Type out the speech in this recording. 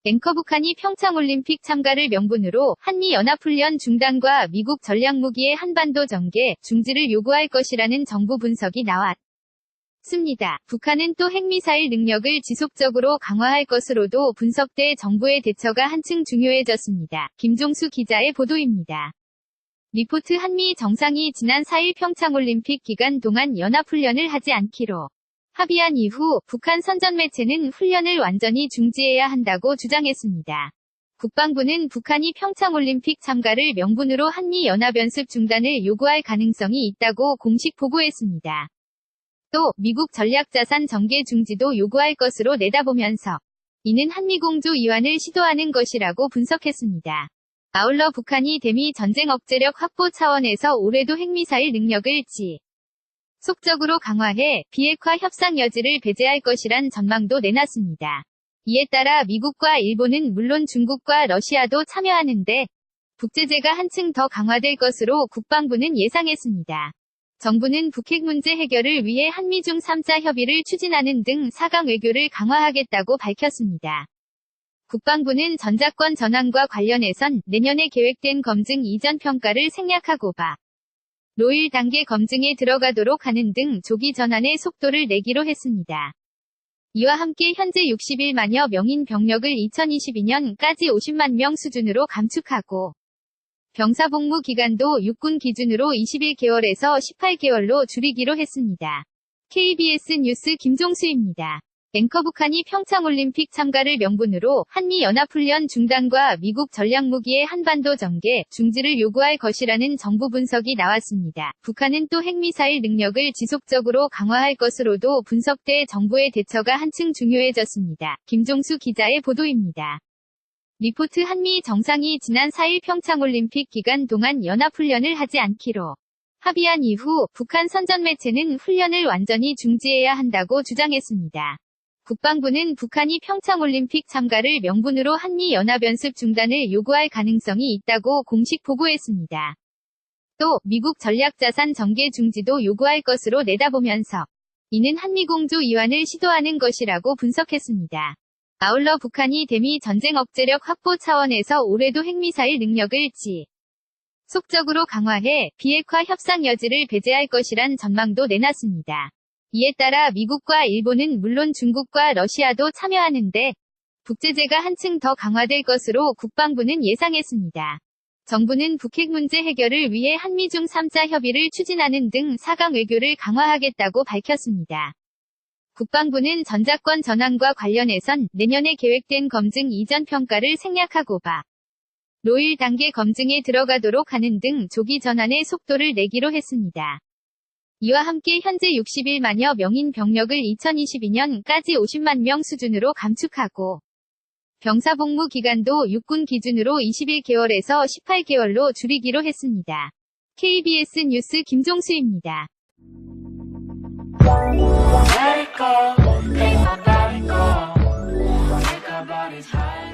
앵커 북한이 평창올림픽 참가를 명분으로 한미연합훈련 중단과 미국 전략무기의 한반도 전개 중지를 요구할 것이라는 정부 분석이 나왔습니다. 북한은 또 핵미사일 능력을 지속적으로 강화할 것으로도 분석돼 정부의 대처가 한층 중요해졌습니다. 김종수 기자의 보도입니다. 리포트 한미 정상이 지난 4일 평창올림픽 기간 동안 연합훈련을 하지 않기로 합의한 이후 북한 선전 매체는 훈련을 완전히 중지해야 한다고 주장했습니다. 국방부는 북한이 평창올림픽 참가를 명분으로 한미연합연습 중단을 요구할 가능성이 있다고 공식 보고했습니다. 또 미국 전략자산 전개 중지도 요구할 것으로 내다보면서 이는 한미공조 이완을 시도하는 것이라고 분석했습니다. 아울러 북한이 대미 전쟁 억제력 확보 차원에서 올해도 핵미사일 능력을 지속적으로 강화해 비핵화 협상 여지를 배제할 것이란 전망도 내놨습니다. 이에 따라 미국과 일본은 물론 중국과 러시아도 참여하는데 북제재가 한층 더 강화될 것으로 국방부는 예상했습니다. 정부는 북핵 문제 해결을 위해 한미중 3자 협의를 추진하는 등 4강 외교를 강화하겠다고 밝혔습니다. 국방부는 전자권 전환과 관련해선 내년에 계획된 검증 이전 평가를 생략하고 로일 단계 검증에 들어가도록 하는 등 조기 전환의 속도를 내기로 했습니다. 이와 함께 현재 61만여 명인 병력을 2022년까지 50만 명 수준으로 감축하고 병사 복무 기간도 육군 기준으로 21개월에서 18개월로 줄이기로 했습니다. KBS 뉴스 김종수입니다. 앵커 북한이 평창올림픽 참가를 명분으로 한미연합훈련 중단과 미국 전략무기의 한반도 전개 중지를 요구할 것이라는 정부 분석이 나왔습니다. 북한은 또 핵미사일 능력을 지속적으로 강화할 것으로도 분석돼 정부의 대처가 한층 중요해졌습니다. 김종수 기자의 보도입니다. 리포트 한미 정상이 지난 4일 평창올림픽 기간 동안 연합훈련을 하지 않기로 합의한 이후 북한 선전 매체는 훈련을 완전히 중지해야 한다고 주장했습니다. 국방부는 북한이 평창올림픽 참가를 명분으로 한미연합연습 중단을 요구할 가능성이 있다고 공식 보고했습니다. 또 미국 전략자산 전개 중지도 요구할 것으로 내다보면서 이는 한미공조 이완을 시도하는 것이라고 분석했습니다. 아울러 북한이 대미 전쟁 억제력 확보 차원에서 올해도 핵미사일 능력을 지속적으로 강화해 비핵화 협상 여지를 배제할 것이란 전망도 내놨습니다. 이에 따라 미국과 일본은 물론 중국과 러시아도 참여하는데 북제재가 한층 더 강화될 것으로 국방부는 예상했습니다. 정부는 북핵 문제 해결을 위해 한미중 3자 협의를 추진하는 등 4강 외교를 강화하겠다고 밝혔습니다. 국방부는 전자권 전환과 관련해선 내년에 계획된 검증 이전 평가를 생략하고 로일 단계 검증에 들어가도록 하는 등 조기 전환의 속도를 내기로 했습니다. 이와 함께 현재 61만여 명인 병력을 2022년까지 50만 명 수준으로 감축하고 병사 복무 기간도 육군 기준으로 21개월에서 18개월로 줄이기로 했습니다. KBS 뉴스 김종수입니다. Let it go, let my body go. Take our bodies high.